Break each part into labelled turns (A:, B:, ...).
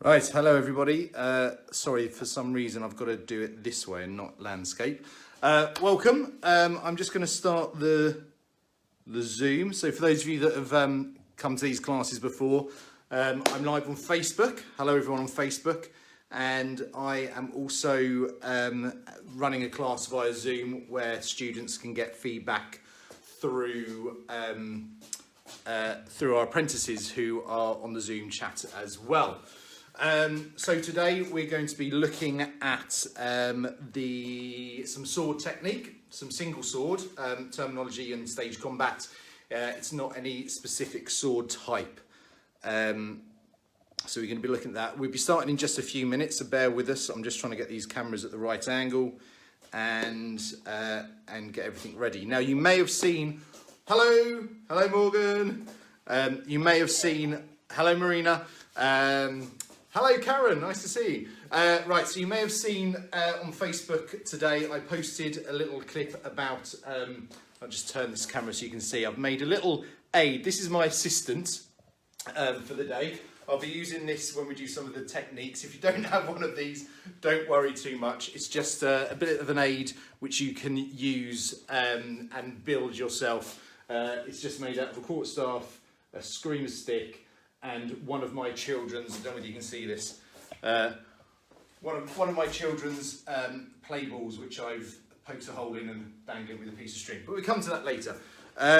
A: Right, hello everybody. Sorry, for some reason I've got to do it this way and not landscape. Welcome. I'm just going to start the Zoom. So for those of you that have come to these classes before, I'm live on Facebook. Hello everyone on Facebook. And I am also running a class via Zoom where students can get feedback through our apprentices who are on the Zoom chat as well. So today we're going to be looking at some sword technique, some single sword terminology and stage combat. It's not any specific sword type. So we're going to be looking at that. We'll be starting in just a few minutes, so bear with us. I'm just trying to get these cameras at the right angle and get everything ready. Now you may have seen, hello Morgan. You may have seen, hello Marina. Hello Karen, nice to see you. Right, so you may have seen on Facebook today, I posted a little clip about, I'll just turn this camera so you can see, I've made a little aid. This is my assistant for the day. I'll be using this when we do some of the techniques. If you don't have one of these, don't worry too much. It's just a bit of an aid which you can use and build yourself. It's just made out of a quarterstaff, a screamer stick, and one of my children's, I don't know whether you can see this, one of my children's play balls, which I've poked a hole in and banged it with a piece of string. But we'll come to that later.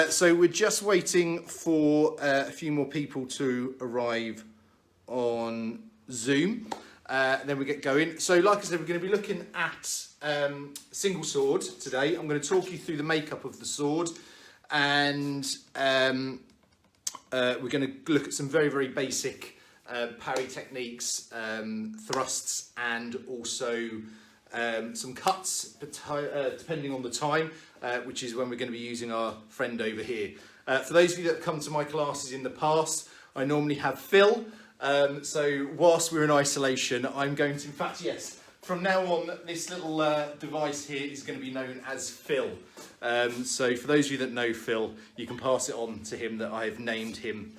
A: So we're just waiting for a few more people to arrive on Zoom. Then we get going. So like I said, we're going to be looking at single sword today. I'm going to talk you through the makeup of the sword, and we're going to look at some very, very basic parry techniques, thrusts, and also some cuts, depending on the time, which is when we're going to be using our friend over here. For those of you that have come to my classes in the past, I normally have Phil. So whilst we're in isolation, I'm going to, in fact, yes, from now on, this little device here is going to be known as Phil. So for those of you that know Phil, you can pass it on to him that I have named him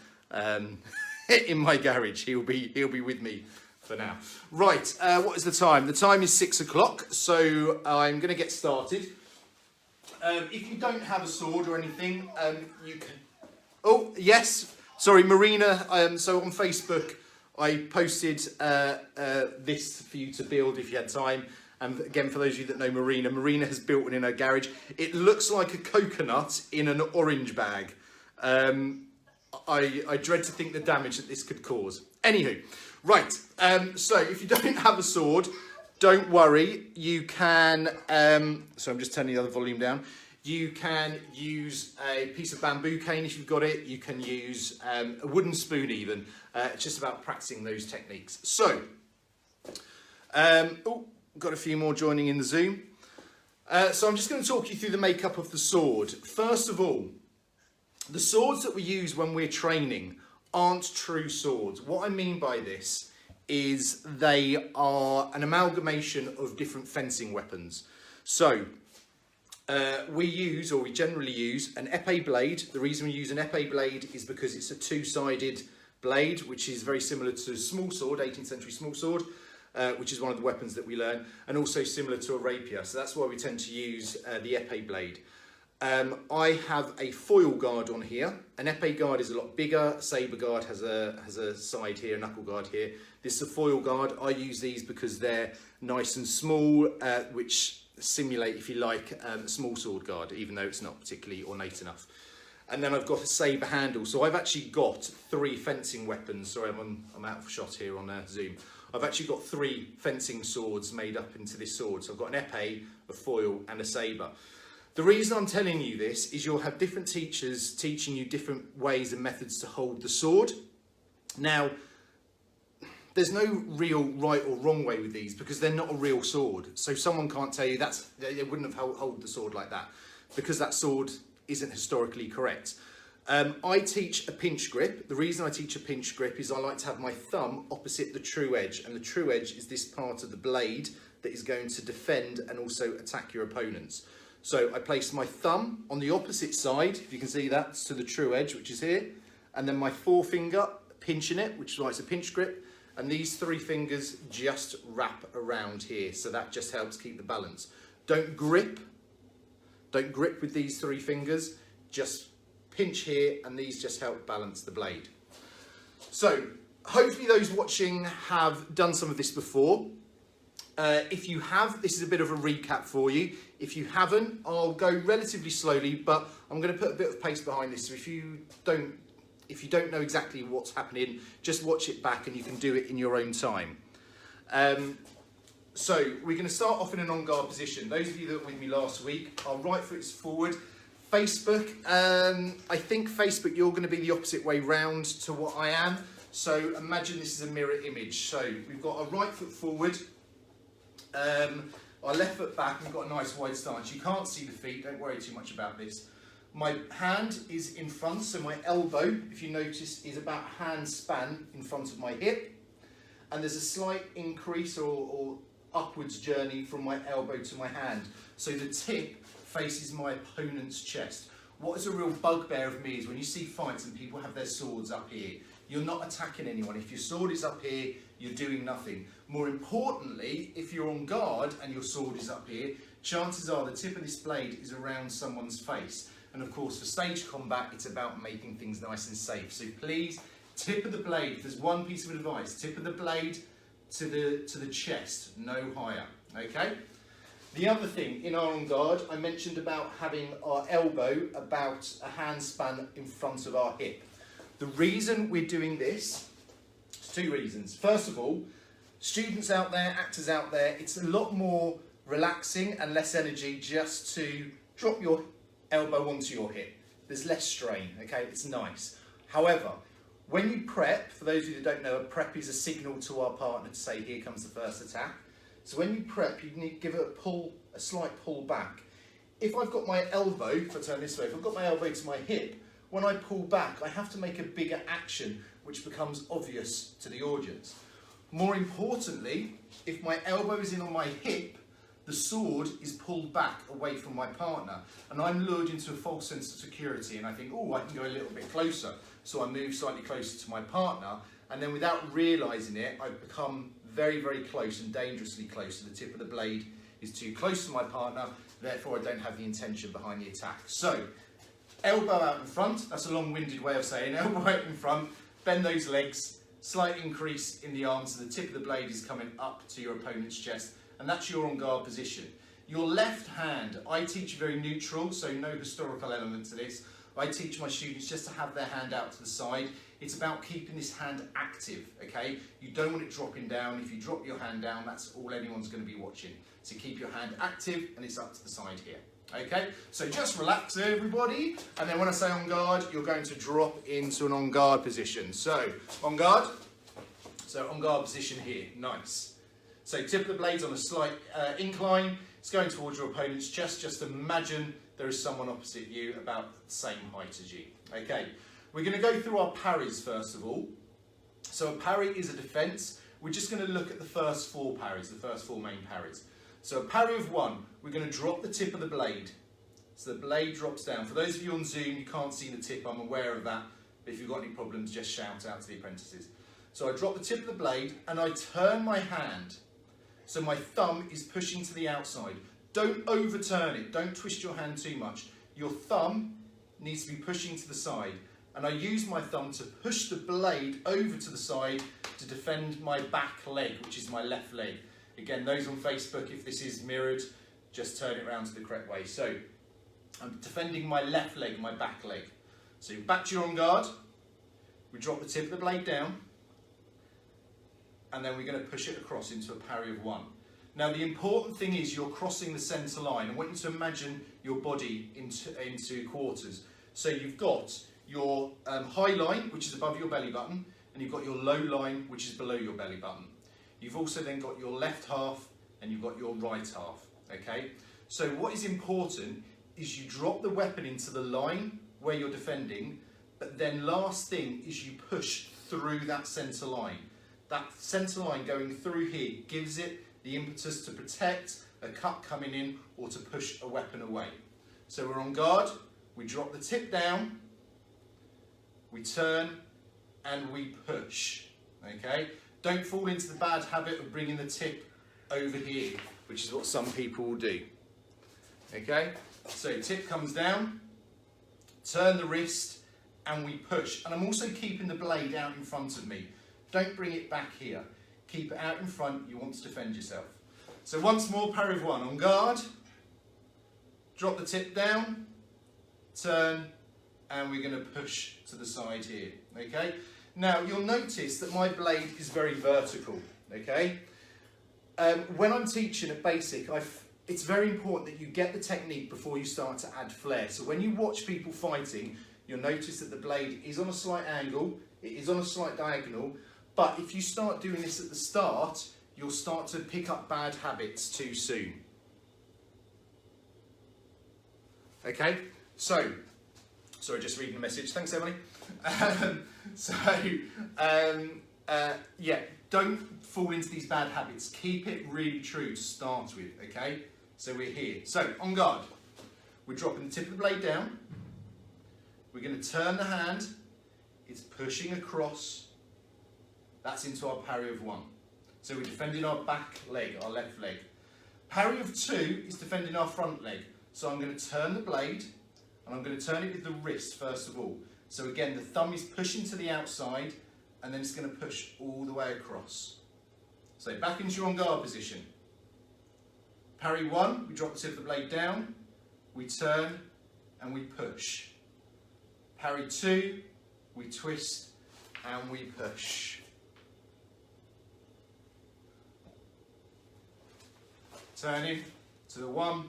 A: in my garage. He'll be with me for now. Right, what is the time? The time is 6 o'clock, so I'm going to get started. If you don't have a sword or anything, you can... Oh, yes, sorry, Marina. So on Facebook, I posted this for you to build if you had time. And again, for those of you that know Marina, Marina has built one in her garage. It looks like a coconut in an orange bag. I dread to think the damage that this could cause. Anywho, right, so if you don't have a sword, don't worry. You can, so I'm just turning the other volume down. You can use a piece of bamboo cane if you've got it. You can use a wooden spoon even. It's just about practicing those techniques. So, got a few more joining in the Zoom. So I'm just going to talk you through the makeup of the sword. First of all, the swords that we use when we're training aren't true swords. What I mean by this is they are an amalgamation of different fencing weapons. So, we generally use an epee blade. The reason we use an epee blade is because it's a two-sided blade, which is very similar to a small sword, 18th century small sword, which is one of the weapons that we learn, and also similar to a rapier. So that's why we tend to use the epee blade. I have a foil guard on here. An epee guard is a lot bigger. A sabre guard has a side here, a knuckle guard here. This is a foil guard. I use these because they're nice and small, which simulate, if you like, a small sword guard, even though it's not particularly ornate enough. And then I've got a sabre handle. So I've actually got three fencing weapons. Sorry, I'm out of shot here on Zoom. I've actually got three fencing swords made up into this sword. So I've got an epee, a foil, and a sabre. The reason I'm telling you this is you'll have different teachers teaching you different ways and methods to hold the sword. Now, there's no real right or wrong way with these because they're not a real sword. So someone can't tell you they wouldn't have held the sword like that because that sword isn't historically correct. I teach a pinch grip. The reason I teach a pinch grip is I like to have my thumb opposite the true edge, and the true edge is this part of the blade that is going to defend and also attack your opponents. So I place my thumb on the opposite side, if you can see that's to the true edge, which is here, and then my forefinger pinching it, which is why it's a pinch grip, and these 3 fingers just wrap around here, so that just helps keep the balance. Don't grip with these 3 fingers, just pinch here, and these just help balance the blade. So hopefully those watching have done some of this before. If you have, this is a bit of a recap for you. If you haven't, I'll go relatively slowly, but I'm going to put a bit of pace behind this, so if you don't know exactly what's happening, just watch it back and you can do it in your own time. So we're going to start off in an on guard position. Those of you that were with me last week, our right foot is forward. Facebook, I think Facebook, you're going to be the opposite way round to what I am. So imagine this is a mirror image. So we've got our right foot forward, our left foot back, and we've got a nice wide stance. You can't see the feet, don't worry too much about this. My hand is in front, so my elbow, if you notice, is about hand span in front of my hip. And there's a slight increase or upwards journey from my elbow to my hand. So the tip faces my opponent's chest. What is a real bugbear of me is when you see fights and people have their swords up here, you're not attacking anyone. If your sword is up here, you're doing nothing. More importantly, if you're on guard and your sword is up here, chances are the tip of this blade is around someone's face. And of course, for stage combat, it's about making things nice and safe. So please, tip of the blade, if there's one piece of advice, tip of the blade to the chest, no higher, okay? The other thing, in our on guard, I mentioned about having our elbow about a hand span in front of our hip. The reason we're doing this, there's 2 reasons. First of all, students out there, actors out there, it's a lot more relaxing and less energy just to drop your elbow onto your hip. There's less strain, okay? It's nice. However, when you prep, for those of you that don't know, a prep is a signal to our partner to say, here comes the first attack. So when you prep, you need to give it a pull, a slight pull back. If I've got my elbow, if I turn this way, if I've got my elbow to my hip, when I pull back, I have to make a bigger action, which becomes obvious to the audience. More importantly, if my elbow is in on my hip, the sword is pulled back away from my partner, and I'm lured into a false sense of security, and I think, oh, I can go a little bit closer. So I move slightly closer to my partner, and then without realising it, I've become very, very close and dangerously close. So the tip of the blade is too close to my partner, therefore I don't have the intention behind the attack. So, elbow out in front, that's a long-winded way of saying elbow out in front, bend those legs, slight increase in the arm, so the tip of the blade is coming up to your opponent's chest, and that's your on guard position. Your left hand, I teach very neutral, so no historical element to this. I teach my students just to have their hand out to the side. It's about keeping this hand active, okay? You don't want it dropping down. If you drop your hand down, that's all anyone's going to be watching. So keep your hand active, and it's up to the side here, okay? So just relax, everybody. And then when I say on guard, you're going to drop into an on guard position. So on guard. So on guard position here, nice. So tip of the blade's on a slight incline. It's going towards your opponent's chest. Just imagine there is someone opposite you about the same height as you. Okay, we're going to go through our parries first of all. So a parry is a defence. We're just going to look at the first 4 parries, the first 4 main parries. So a parry of 1, we're going to drop the tip of the blade. So the blade drops down. For those of you on Zoom, you can't see the tip, I'm aware of that. But if you've got any problems, just shout out to the apprentices. So I drop the tip of the blade and I turn my hand. So my thumb is pushing to the outside. Don't overturn it, don't twist your hand too much. Your thumb needs to be pushing to the side. And I use my thumb to push the blade over to the side to defend my back leg, which is my left leg. Again, those on Facebook, if this is mirrored, just turn it around to the correct way. So I'm defending my left leg, my back leg. So back to your on guard. We drop the tip of the blade down. And then we're going to push it across into a parry of 1. Now the important thing is you're crossing the centre line. I want you to imagine your body into quarters. So you've got your high line, which is above your belly button, and you've got your low line, which is below your belly button. You've also then got your left half and you've got your right half, okay? So what is important is you drop the weapon into the line where you're defending, but then last thing is you push through that centre line. That centre line going through here gives it the impetus to protect a cut coming in or to push a weapon away. So we're on guard, we drop the tip down, we turn and we push, okay? Don't fall into the bad habit of bringing the tip over here, which is what some people will do. Okay, so tip comes down, turn the wrist, and we push. And I'm also keeping the blade out in front of me. Don't bring it back here. Keep it out in front, you want to defend yourself. So once more, parry of one, on guard, drop the tip down, turn, and we're going to push to the side here, okay? Now, you'll notice that my blade is very vertical, okay? When I'm teaching at basic, it's very important that you get the technique before you start to add flair. So when you watch people fighting, you'll notice that the blade is on a slight angle, it is on a slight diagonal, but if you start doing this at the start, you'll start to pick up bad habits too soon. Okay, so, sorry, just reading the message. Thanks, Emily. Yeah, don't fall into these bad habits. Keep it really true to start with, okay? So we're here. So, on guard, we're dropping the tip of the blade down. We're going to turn the hand. It's pushing across. That's into our parry of one. So we're defending our back leg, our left leg. Parry of two is defending our front leg. So I'm going to turn the blade, and I'm going to turn it with the wrist first of all. So again, the thumb is pushing to the outside, and then it's going to push all the way across. So back into your on guard position. Parry one, we drop the tip of the blade down, we turn, and we push. Parry two, we twist, and we push. Turning to the one.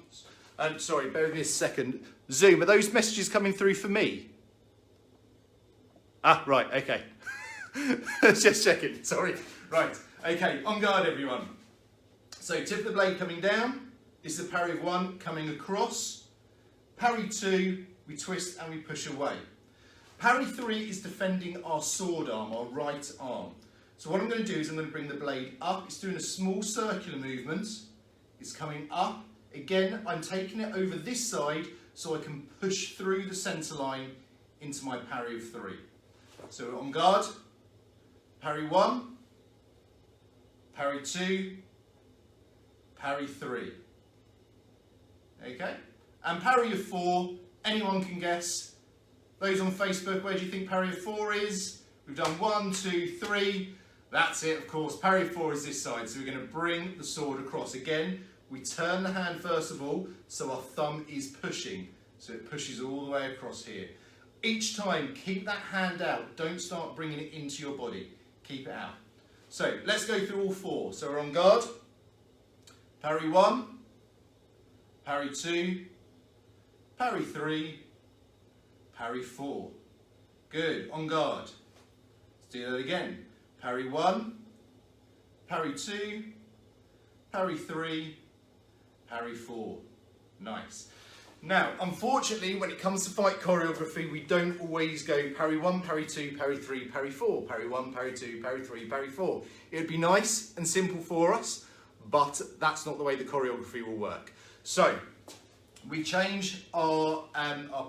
A: Sorry, bear with me a second. Zoom, are those messages coming through for me? Ah, right, okay. Just checking, sorry. Right, okay, on guard everyone. So tip of the blade coming down. This is a parry of one coming across. Parry two, we twist and we push away. Parry three is defending our sword arm, our right arm. So what I'm going to do is I'm going to bring the blade up. It's doing a small circular movement. It's coming up. Again, I'm taking it over this side so I can push through the centre line into my parry of three. So on guard, parry one, parry two, parry three. Okay? And parry of four, anyone can guess. Those on Facebook, where do you think parry of four is? We've done 1, 2, 3. That's it, of course. Parry of four is this side. So we're going to bring the sword across. Again, we turn the hand first of all, so our thumb is pushing. So it pushes all the way across here. Each time, keep that hand out. Don't start bringing it into your body. Keep it out. So let's go through all four. So we're on guard. Parry one, parry two, parry three, parry four. Good, on guard. Let's do that again. Parry one, parry two, parry three, parry four. Nice. Now, unfortunately, when it comes to fight choreography, we don't always go parry one, parry two, parry three, parry four, parry one, parry two, parry three, parry four. It would be nice and simple for us, but that's not the way the choreography will work. So, we change our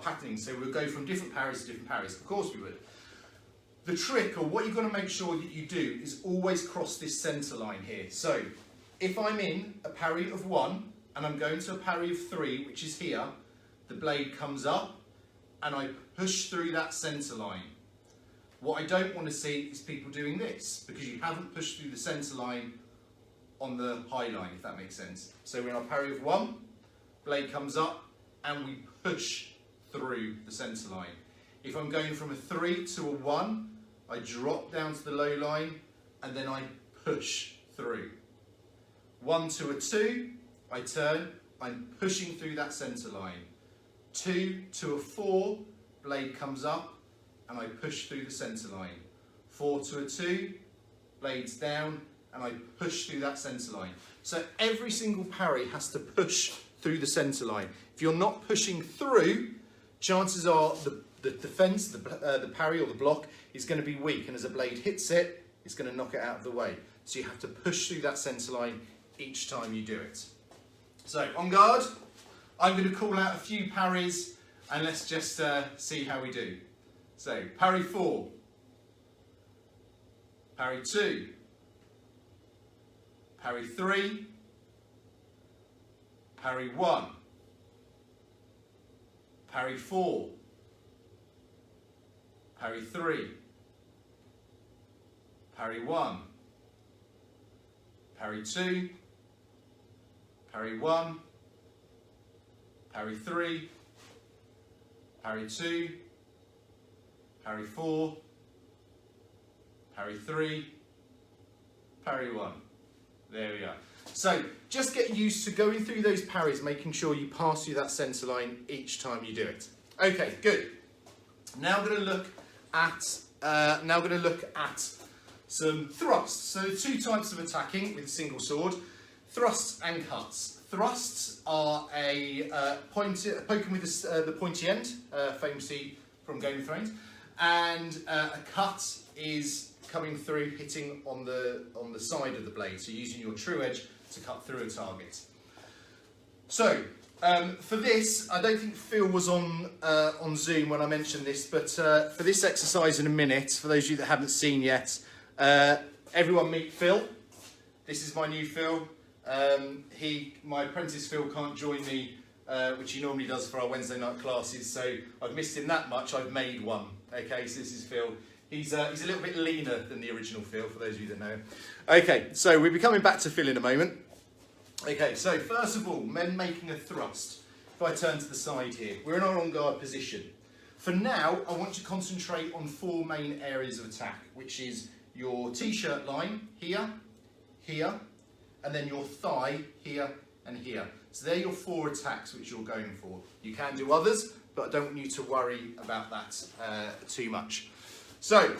A: patterning, so we'll go from different parries to different parries. Of course we would. The trick, or what you've got to make sure that you do, is always cross this centre line here. So, if I'm in a parry of one, and I'm going to a parry of three, which is here, the blade comes up, and I push through that centre line. What I don't want to see is people doing this, because you haven't pushed through the centre line on the high line, if that makes sense. So we're in our parry of one, blade comes up, and we push through the centre line. If I'm going from a three to a one, I drop down to the low line, and then I push through. One to a two, I turn, I'm pushing through that centre line. Two to a four, blade comes up, and I push through the centre line. Four to a two, blades down, and I push through that centre line. So every single parry has to push through the centre line. If you're not pushing through, chances are the defence, the parry or the block is going to be weak, and as a blade hits it, it's going to knock it out of the way. So you have to push through that centre line each time you do it. So on guard, I'm going to call out a few parries, and let's just see how we do. So parry four, parry two, parry 3, parry 1, parry 4, parry 3, parry 1, parry 2, parry 1, parry 3, parry 2, parry 4, parry 3, parry 1. There we are. So just get used to going through those parries, making sure you pass through that centre line each time you do it. Okay, good. Now I'm going to look at some thrusts. So there are two types of attacking with a single sword: thrusts and cuts. Thrusts are a poking with the pointy end, famously from Game of Thrones, and a cut is coming through, hitting on the side of the blade. So using your true edge to cut through a target. So for this, I don't think Phil was on Zoom when I mentioned this, but for this exercise in a minute, for those of you that haven't seen yet, everyone meet Phil. This is my new Phil. My apprentice Phil can't join me, which he normally does for our Wednesday night classes, so I've missed him that much. I've made one. Okay, so this is Phil. He's a little bit leaner than the original Phil, for those of you that know him. Okay, so we'll be coming back to Phil in a moment. Okay, so first of all, men making a thrust. If I turn to the side here, we're in our on guard position. For now, I want you to concentrate on four main areas of attack, which is your t-shirt line here, here, and then your thigh here and here. So they're your four attacks which you're going for. You can do others, but I don't want you to worry about that too much. So,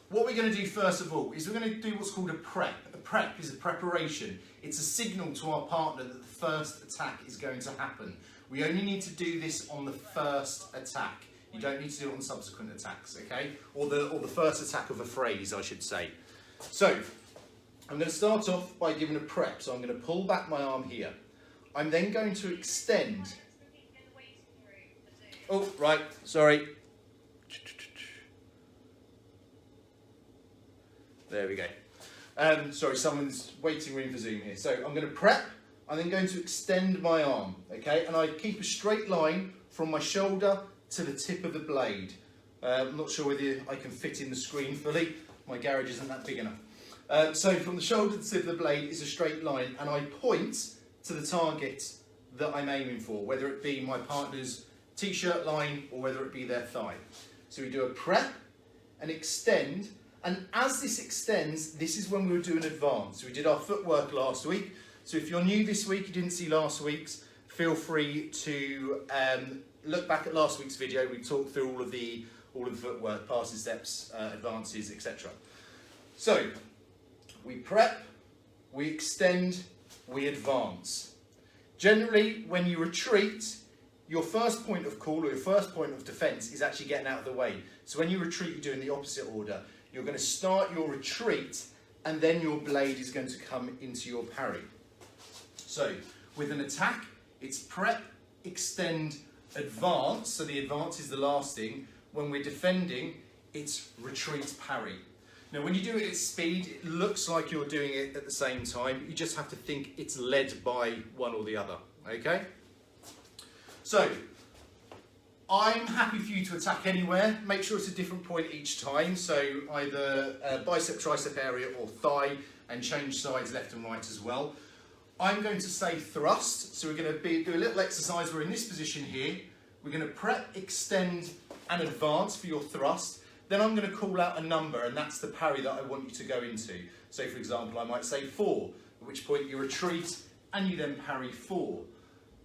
A: what we're going to do first of all is we're going to do what's called a prep. A prep is a preparation. It's a signal to our partner that the first attack is going to happen. We only need to do this on the first attack. You don't need to do it on subsequent attacks, okay? Or the first attack of a phrase, I should say. So, I'm going to start off by giving a prep. So I'm going to pull back my arm here. I'm then going to extend. Oh, right, sorry. There we go. Sorry, someone's waiting room for Zoom here. So I'm going to prep. I'm then going to extend my arm, okay? And I keep a straight line from my shoulder to the tip of the blade. I'm not sure whether I can fit in the screen fully. My garage isn't that big enough. So from the shoulder to the tip of the blade is a straight line, and I point to the target that I'm aiming for, whether it be my partner's t-shirt line or whether it be their thigh. So we do a prep, an extend, and as this extends, this is when we'll do an advance. So we did our footwork last week. So if you're new this week, you didn't see last week's, feel free to look back at last week's video. We talked through all of the footwork, passes, steps, advances, etc. So we prep, we extend, we advance. Generally, when you retreat, your first point of call or your first point of defence is actually getting out of the way. So when you retreat, you're doing the opposite order. You're going to start your retreat and then your blade is going to come into your parry. So with an attack, it's prep, extend, advance. So the advance is the last thing. When we're defending, it's retreat, parry. Now when you do it at speed, it looks like you're doing it at the same time. You just have to think it's led by one or the other, okay? So, I'm happy for you to attack anywhere. Make sure it's a different point each time. So either bicep, tricep area or thigh, and change sides left and right as well. I'm going to say thrust. So we're going to do a little exercise. We're in this position here. We're going to prep, extend and advance for your thrust. Then I'm going to call out a number, and that's the parry that I want you to go into. So for example, I might say 4, at which point you retreat and you then parry 4.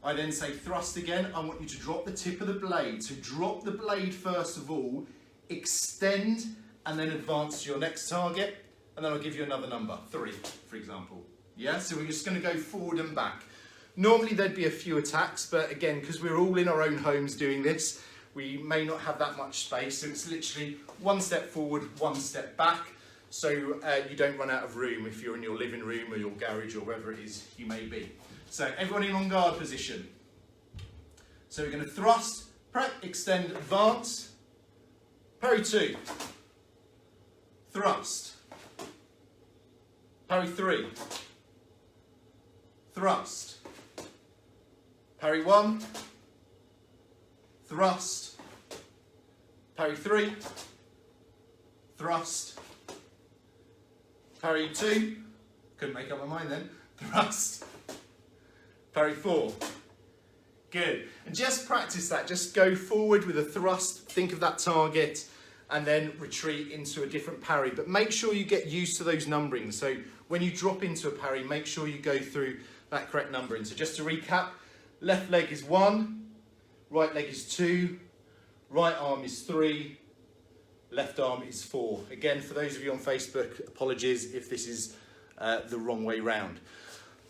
A: I then say thrust again. I want you to drop the tip of the blade. So drop the blade first of all, extend, and then advance to your next target. And then I'll give you another number, 3, for example. Yeah, so we're just going to go forward and back. Normally there'd be a few attacks, but again, because we're all in our own homes doing this, we may not have that much space. So it's literally 1 step forward, 1 step back. So you don't run out of room if you're in your living room or your garage or wherever it is you may be. So everyone in on guard position. So we're going to thrust, prep, extend, advance. Parry 2. Thrust. Parry 3. Thrust. Parry 1. Thrust. Parry 3. Thrust. Parry 2. Couldn't make up my mind then. Thrust. Parry 4. Good. And just practice that. Just go forward with a thrust. Think of that target. And then retreat into a different parry. But make sure you get used to those numberings. So when you drop into a parry, make sure you go through that correct numbering. So just to recap, left leg is 1, right leg is 2, right arm is 3, left arm is 4. Again, for those of you on Facebook, apologies if this is the wrong way round.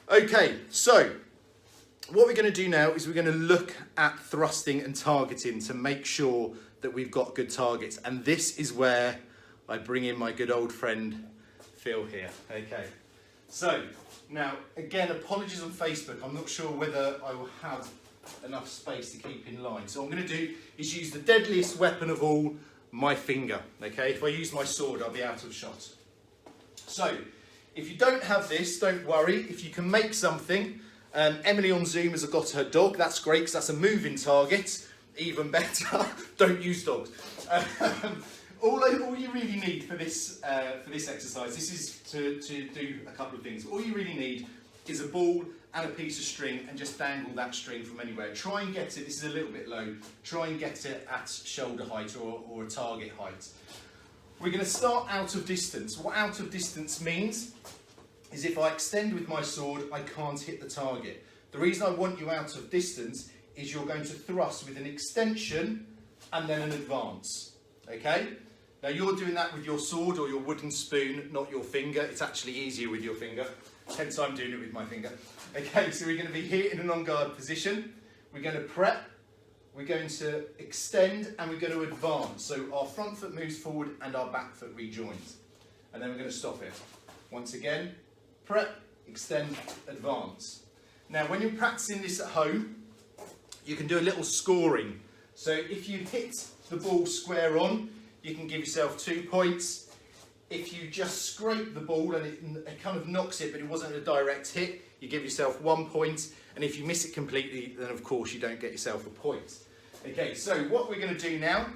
A: Okay, so what we're going to do now is we're going to look at thrusting and targeting to make sure that we've got good targets. And this is where I bring in my good old friend, Phil here. Okay, so now, again, apologies on Facebook. I'm not sure whether I will have enough space to keep in line. So what I'm going to do is use the deadliest weapon of all, my finger. Okay, if I use my sword, I'll be out of shot. So, if you don't have this, don't worry. If you can make something, Emily on Zoom has got her dog. That's great because that's a moving target. Even better, don't use dogs. All you really need for this exercise, this is to do a couple of things. All you really need is a ball and a piece of string and just dangle that string from anywhere. Try and get it, this is a little bit low, try and get it at shoulder height or a target height. We're going to start out of distance. What out of distance means is if I extend with my sword, I can't hit the target. The reason I want you out of distance is you're going to thrust with an extension and then an advance, okay? Now you're doing that with your sword or your wooden spoon, not your finger. It's actually easier with your finger, hence I'm doing it with my finger. Okay, so we're going to be here in an on-guard position. We're going to prep, we're going to extend, and we're going to advance. So our front foot moves forward and our back foot rejoins. And then we're going to stop it. Once again, prep, extend, advance. Now when you're practicing this at home, you can do a little scoring. So if you hit the ball square on, you can give yourself 2 points. If you just scrape the ball and it kind of knocks it, but it wasn't a direct hit, you give yourself 1 point. And if you miss it completely, then of course you don't get yourself a point. Okay, so what we're going to do now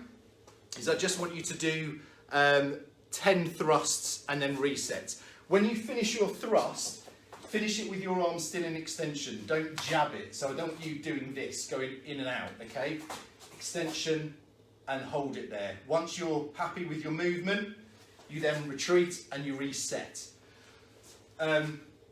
A: is I just want you to do 10 thrusts and then reset. When you finish your thrust, finish it with your arm still in extension. Don't jab it. So I don't want you doing this, going in and out, okay? Extension and hold it there. Once you're happy with your movement, you then retreat and you reset.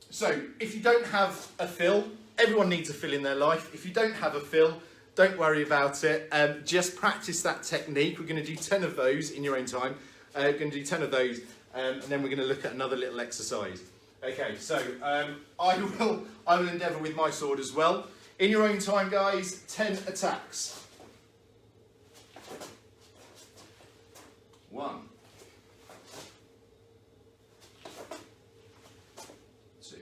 A: So if you don't have a fill, everyone needs a fill in their life. If you don't have a fill, don't worry about it. Just practice that technique. We're going to do 10 of those in your own time. We're going to do 10 of those and then we're going to look at another little exercise. Okay, so I will endeavour with my sword as well. In your own time, guys, 10 attacks. 1, 2,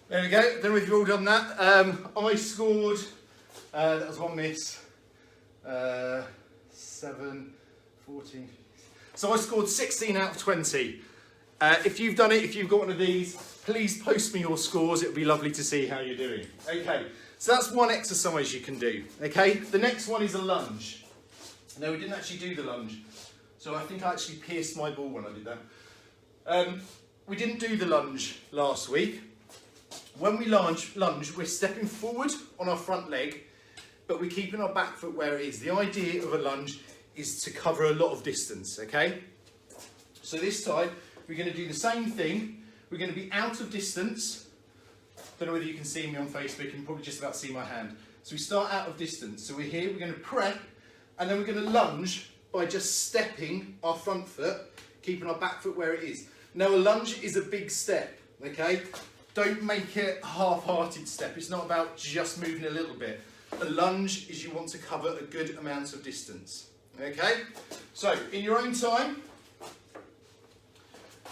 A: There we go, don't know if you've all done that. I scored, that was 1 miss, 7, 14. So I scored 16 out of 20. If you've done it, if you've got one of these, please post me your scores. It would be lovely to see how you're doing. Okay, so that's one exercise you can do. Okay, the next one is a lunge. No, we didn't actually do the lunge. So I think I actually pierced my ball when I did that. We didn't do the lunge last week. When we lunge, we're stepping forward on our front leg, but we're keeping our back foot where it is. The idea of a lunge is to cover a lot of distance, okay? So this time, we're going to do the same thing. We're going to be out of distance. Don't know whether you can see me on Facebook, you can probably just about see my hand. So we start out of distance. So we're here, we're going to prep, and then we're going to lunge by just stepping our front foot, keeping our back foot where it is. Now a lunge is a big step, okay? Don't make it a half-hearted step. It's not about just moving a little bit. A lunge is you want to cover a good amount of distance, okay? So in your own time,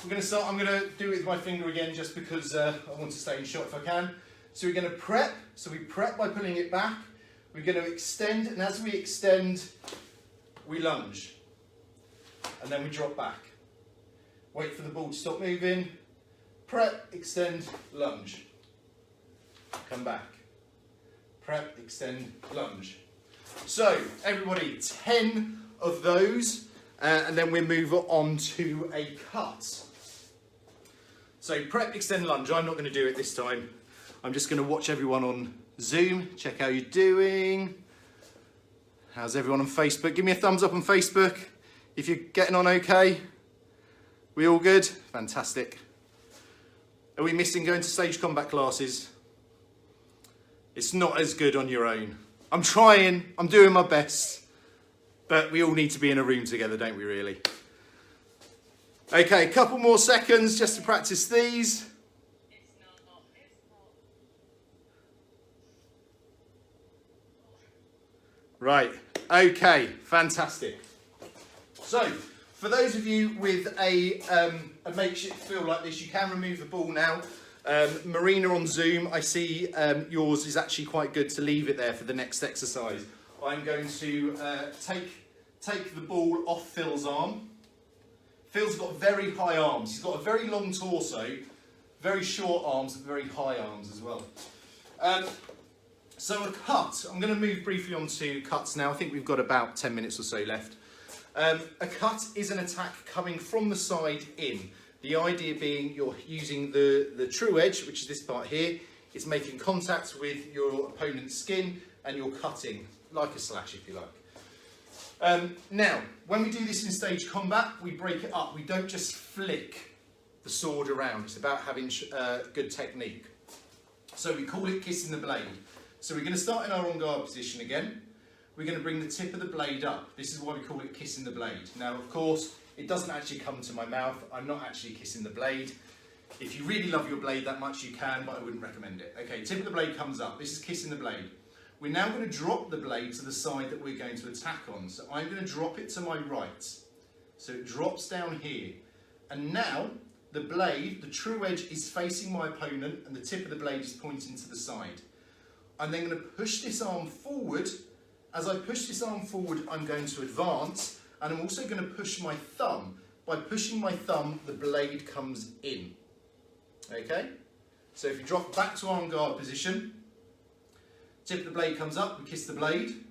A: I'm going to do it with my finger again just because I want to stay in shot if I can. So we're going to prep. So we prep by pulling it back. We're going to extend, and as we extend, we lunge. And then we drop back. Wait for the ball to stop moving. Prep, extend, lunge. Come back. Prep, extend, lunge. So, everybody, 10 of those, and then we move on to a cut. So, prep, extend, lunge. I'm not going to do it this time. I'm just going to watch everyone on Zoom, check how you're doing. How's everyone on Facebook? Give me a thumbs up on Facebook if you're getting on okay. We all good? Fantastic. Are we missing going to stage combat classes? It's not as good on your own. I'm trying, I'm doing my best, but we all need to be in a room together, don't we really? Okay, a couple more seconds just to practice these. Right, okay, fantastic. So, for those of you with a makeshift field like this, you can remove the ball now. Marina on Zoom, I see yours is actually quite good to leave it there for the next exercise. I'm going to take the ball off Phil's arm. Phil's got very high arms. He's got a very long torso, very short arms, and very high arms as well. So a cut, I'm going to move briefly on to cuts now. I think we've got about 10 minutes or so left. A cut is an attack coming from the side in. The idea being you're using the true edge, which is this part here. It's making contact with your opponent's skin and you're cutting, like a slash if you like. Now, when we do this in stage combat, we break it up. We don't just flick the sword around. It's about having good technique. So we call it kissing the blade. So we're going to start in our on guard position again. We're going to bring the tip of the blade up. This is why we call it kissing the blade. Now, of course, it doesn't actually come to my mouth. I'm not actually kissing the blade. If you really love your blade that much, you can, but I wouldn't recommend it. Okay, tip of the blade comes up. This is kissing the blade. We're now going to drop the blade to the side that we're going to attack on. So I'm going to drop it to my right. So it drops down here. And now the blade, the true edge, is facing my opponent and the tip of the blade is pointing to the side. I'm then going to push this arm forward. As I push this arm forward, I'm going to advance, and I'm also going to push my thumb. By pushing my thumb, the blade comes in. Okay? So if you drop back to arm guard position, tip of the blade comes up, we kiss the blade,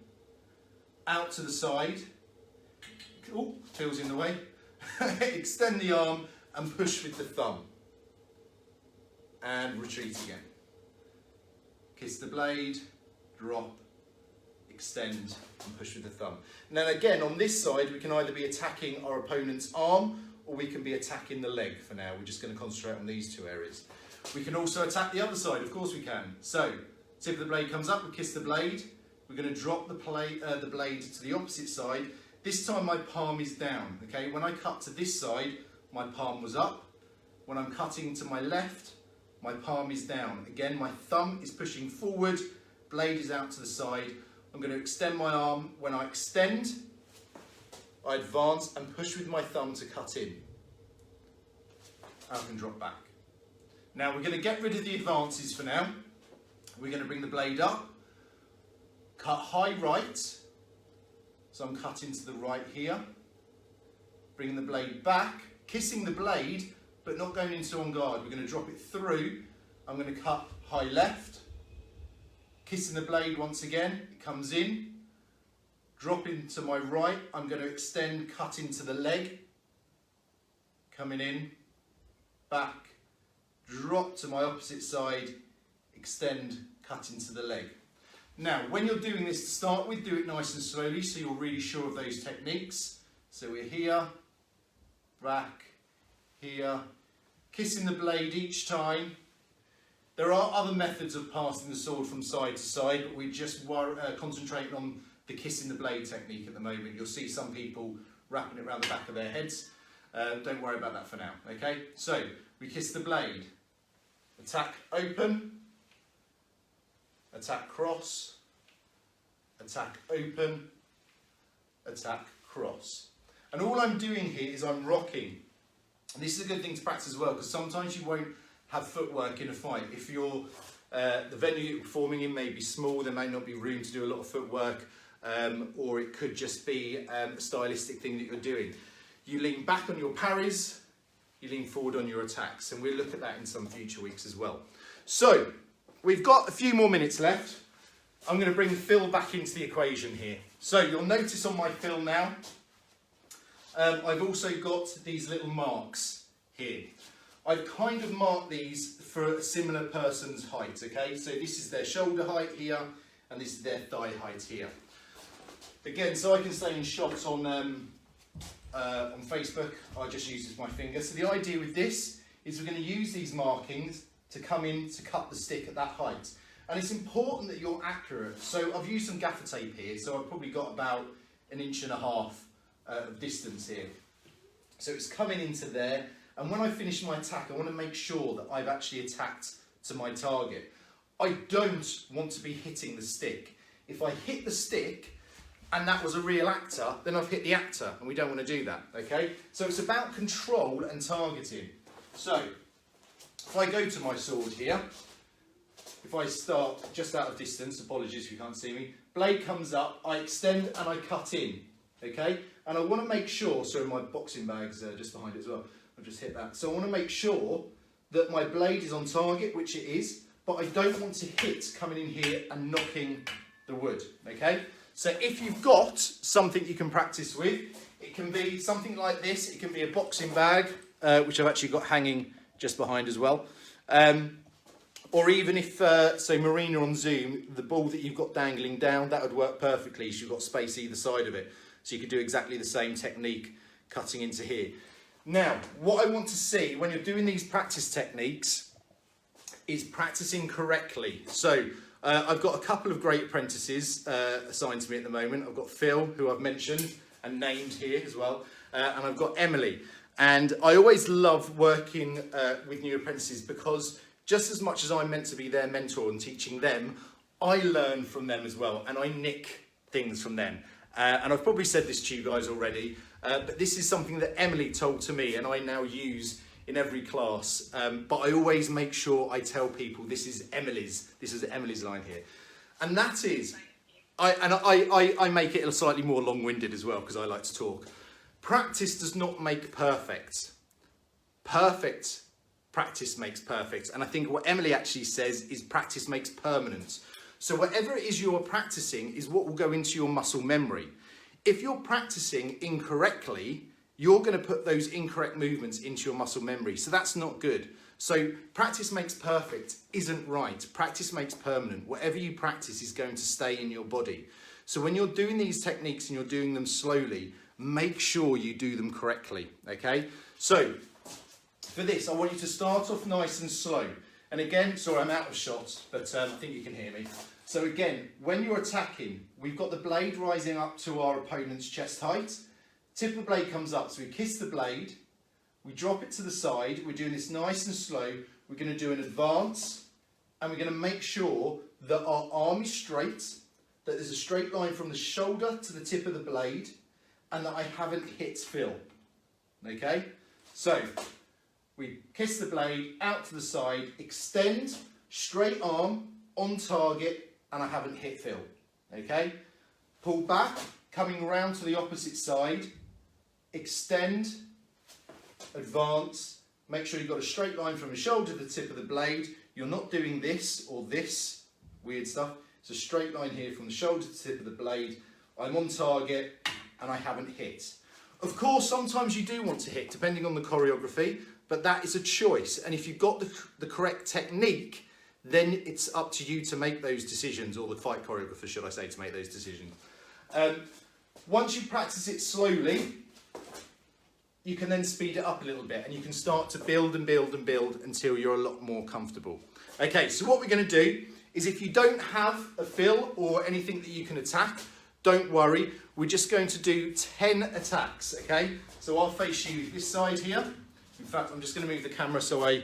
A: out to the side, oh, feels in the way, extend the arm and push with the thumb, and retreat again. Kiss the blade, drop, extend and push with the thumb. Now again, on this side, we can either be attacking our opponent's arm or we can be attacking the leg for now. We're just going to concentrate on these two areas. We can also attack the other side, of course we can. So, tip of the blade comes up, we kiss the blade. We're going to drop the blade to the opposite side. This time my palm is down, okay? When I cut to this side, my palm was up. When I'm cutting to my left, my palm is down. Again, my thumb is pushing forward, blade is out to the side. I'm going to extend my arm. When I extend, I advance and push with my thumb to cut in. I can drop back. Now we're going to get rid of the advances for now. We're going to bring the blade up, cut high right. So I'm cutting to the right here. Bringing the blade back, kissing the blade, but not going into on guard. We're going to drop it through. I'm going to cut high left. Kissing the blade once again, it comes in. Drop into my right, I'm going to extend, cut into the leg. Coming in, back, drop to my opposite side, extend, cut into the leg. Now, when you're doing this to start with, do it nice and slowly so you're really sure of those techniques. So we're here, back, here, kissing the blade each time. There are other methods of passing the sword from side to side, but we're just concentrating on the kissing the blade technique at the moment. You'll see some people wrapping it around the back of their heads. Don't worry about that for now, okay? So, we kiss the blade. Attack open, attack cross, attack open, attack cross. And all I'm doing here is I'm rocking. And this is a good thing to practice as well, because sometimes you won't have footwork in a fight. If you're, the venue you're performing in may be small, there may not be room to do a lot of footwork, or it could just be a stylistic thing that you're doing. You lean back on your parries, you lean forward on your attacks, and we'll look at that in some future weeks as well. So, we've got a few more minutes left. I'm going to bring Phil back into the equation here. So, you'll notice on my Phil now, I've also got these little marks here. I've kind of marked these for a similar person's height, okay? So this is their shoulder height here, and this is their thigh height here. Again, so I can stay in shots on Facebook, I just use my finger. So the idea with this is we're going to use these markings to come in to cut the stick at that height. And it's important that you're accurate. So I've used some gaffer tape here, so I've probably got about 1.5 inches of distance here. So it's coming into there, and when I finish my attack, I want to make sure that I've actually attacked to my target. I don't want to be hitting the stick. If I hit the stick, and that was a real actor, then I've hit the actor, and we don't want to do that, okay? So it's about control and targeting. So, if I go to my sword here, if I start just out of distance, apologies if you can't see me, blade comes up, I extend and I cut in, okay? And I want to make sure, sorry, my boxing bag's just behind it as well, I've just hit that. So I want to make sure that my blade is on target, which it is, but I don't want to hit coming in here and knocking the wood, okay? So if you've got something you can practice with, it can be something like this, it can be a boxing bag, which I've actually got hanging just behind as well. Or even if, say Marina on Zoom, the ball that you've got dangling down, that would work perfectly, so you've got space either side of it. So you could do exactly the same technique cutting into here. Now, what I want to see when you're doing these practice techniques is practicing correctly. So I've got a couple of great apprentices assigned to me at the moment. I've got Phil, who I've mentioned and named here as well, and I've got Emily. And I always love working with new apprentices because just as much as I'm meant to be their mentor and teaching them, I learn from them as well, and I nick things from them. And I've probably said this to you guys already, but this is something that Emily told to me and I now use in every class. But I always make sure I tell people this is Emily's line here. And that is, I make it slightly more long-winded as well because I like to talk. Practice does not make perfect. Perfect practice makes perfect. And I think what Emily actually says is practice makes permanent. So whatever it is you're practicing is what will go into your muscle memory. If you're practicing incorrectly, you're going to put those incorrect movements into your muscle memory. So that's not good. So practice makes perfect isn't right. Practice makes permanent. Whatever you practice is going to stay in your body. So when you're doing these techniques and you're doing them slowly, make sure you do them correctly, okay? So for this, I want you to start off nice and slow. And again, sorry, I'm out of shots, but I think you can hear me. So again, when you're attacking, we've got the blade rising up to our opponent's chest height. Tip of the blade comes up, so we kiss the blade, we drop it to the side, we're doing this nice and slow, we're going to do an advance, and we're going to make sure that our arm is straight, that there's a straight line from the shoulder to the tip of the blade, and that I haven't hit Phil. Okay? So, we kiss the blade out to the side, extend, straight arm, on target, and I haven't hit Phil. Okay? Pull back, coming round to the opposite side, extend, advance, make sure you've got a straight line from the shoulder to the tip of the blade. You're not doing this or this weird stuff. It's a straight line here from the shoulder to the tip of the blade. I'm on target and I haven't hit. Of course, sometimes you do want to hit, depending on the choreography, but that is a choice. And if you've got the correct technique, then it's up to you to make those decisions, or the fight choreographer, should I say, to make those decisions. Once you practice it slowly, you can then speed it up a little bit and you can start to build and build and build until you're a lot more comfortable. Okay, so what we're going to do is, if you don't have a fill or anything that you can attack, Don't worry, we're just going to do 10 attacks, okay? So I'll face you this side here. In fact, I'm just going to move the camera so I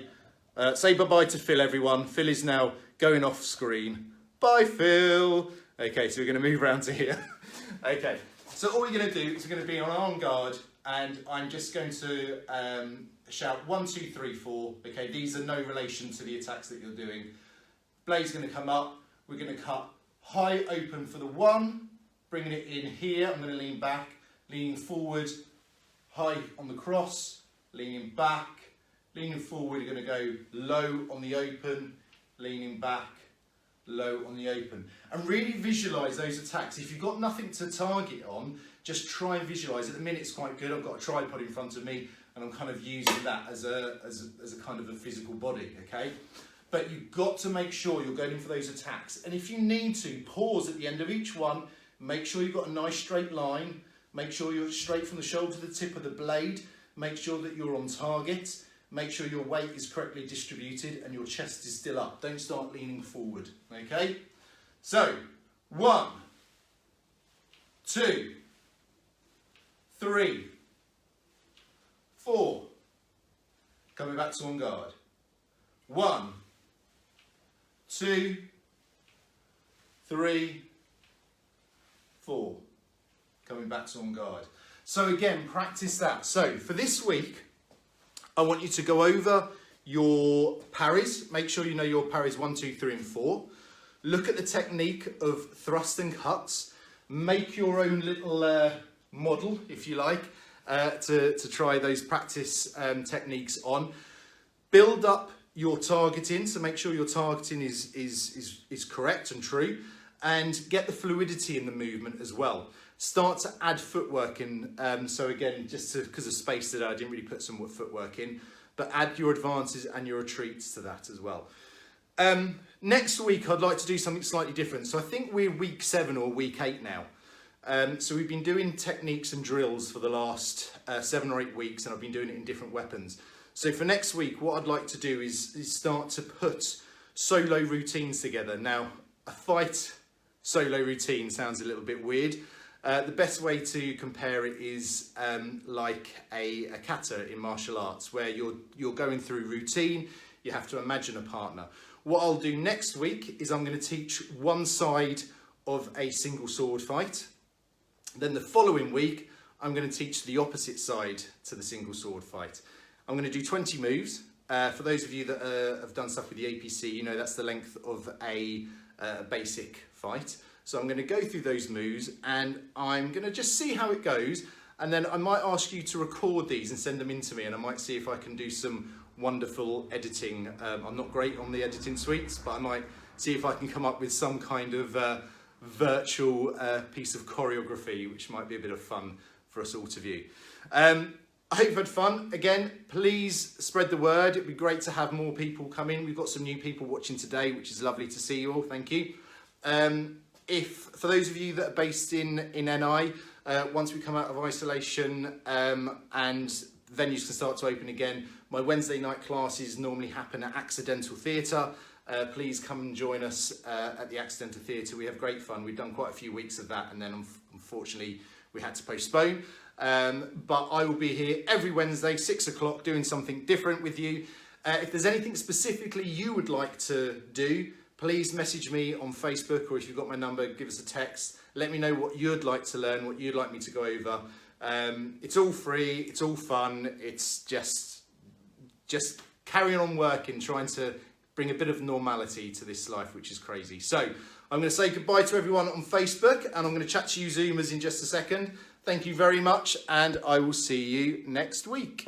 A: say bye-bye to Phil, everyone. Phil is now going off screen. Bye, Phil. Okay, so we're going to move around to here. Okay, so all we're going to do is we're going to be on arm guard, and I'm just going to shout 1, 2, 3, 4. Okay, these are no relation to the attacks that you're doing. Blade's going to come up. We're going to cut high open for the 1, bringing it in here. I'm going to lean back, leaning forward, high on the cross, leaning back, leaning forward. You're going to go low on the open, leaning back, low on the open. And really visualise those attacks. If you've got nothing to target on, just try and visualise. At the minute it's quite good. I've got a tripod in front of me and I'm kind of using that as a kind of a physical body, okay? But you've got to make sure you're going in for those attacks. And if you need to, pause at the end of each one. Make sure you've got a nice straight line. Make sure you're straight from the shoulder to the tip of the blade. Make sure that you're on target. Make sure your weight is correctly distributed and your chest is still up. Don't start leaning forward, okay? So, 1, 2, 3, 4. Coming back to on guard. 1, 2, 3, 4. Coming back to on guard. So again, practice that. So for this week, I want you to go over your parries. Make sure you know your parries 1, 2, 3 and 4. Look at the technique of thrust and cuts. Make your own little model, if you like, to try those practice techniques on. Build up your targeting, so make sure your targeting is correct and true, and get the fluidity in the movement as well. Start to add footwork in. So again, just because of space today, I didn't really put some footwork in, but add your advances and your retreats to that as well. Next week, I'd like to do something slightly different. So I think we're week 7 or week 8 now. So we've been doing techniques and drills for the last 7 or 8 weeks, and I've been doing it in different weapons. So for next week, what I'd like to do is start to put solo routines together. Now, a fight solo routine sounds a little bit weird. The best way to compare it is like a kata in martial arts, where you're going through routine, you have to imagine a partner. What I'll do next week is I'm going to teach one side of a single sword fight. Then the following week, I'm going to teach the opposite side to the single sword fight. I'm going to do 20 moves. For those of you that have done stuff with the APC, you know that's the length of a basic fight. So I'm going to go through those moves and I'm going to just see how it goes. And then I might ask you to record these and send them in to me, and I might see if I can do some wonderful editing. I'm not great on the editing suites, but I might see if I can come up with some kind of virtual piece of choreography, which might be a bit of fun for us all to view. I hope you've had fun. Again, please spread the word. It'd be great to have more people come in. We've got some new people watching today, which is lovely to see you all. Thank you. For those of you that are based in NI, once we come out of isolation and venues can start to open again, my Wednesday night classes normally happen at Accidental Theatre. Please come and join us at the Accidental Theatre. We have great fun. We've done quite a few weeks of that, and then unfortunately we had to postpone. But I will be here every Wednesday, 6 o'clock, doing something different with you. If there's anything specifically you would like to do, please message me on Facebook, or if you've got my number, give us a text. Let me know what you'd like to learn, what you'd like me to go over. It's all free, it's all fun. It's just carrying on working, trying to bring a bit of normality to this life, which is crazy. So I'm going to say goodbye to everyone on Facebook, and I'm going to chat to you Zoomers in just a second. Thank you very much, and I will see you next week.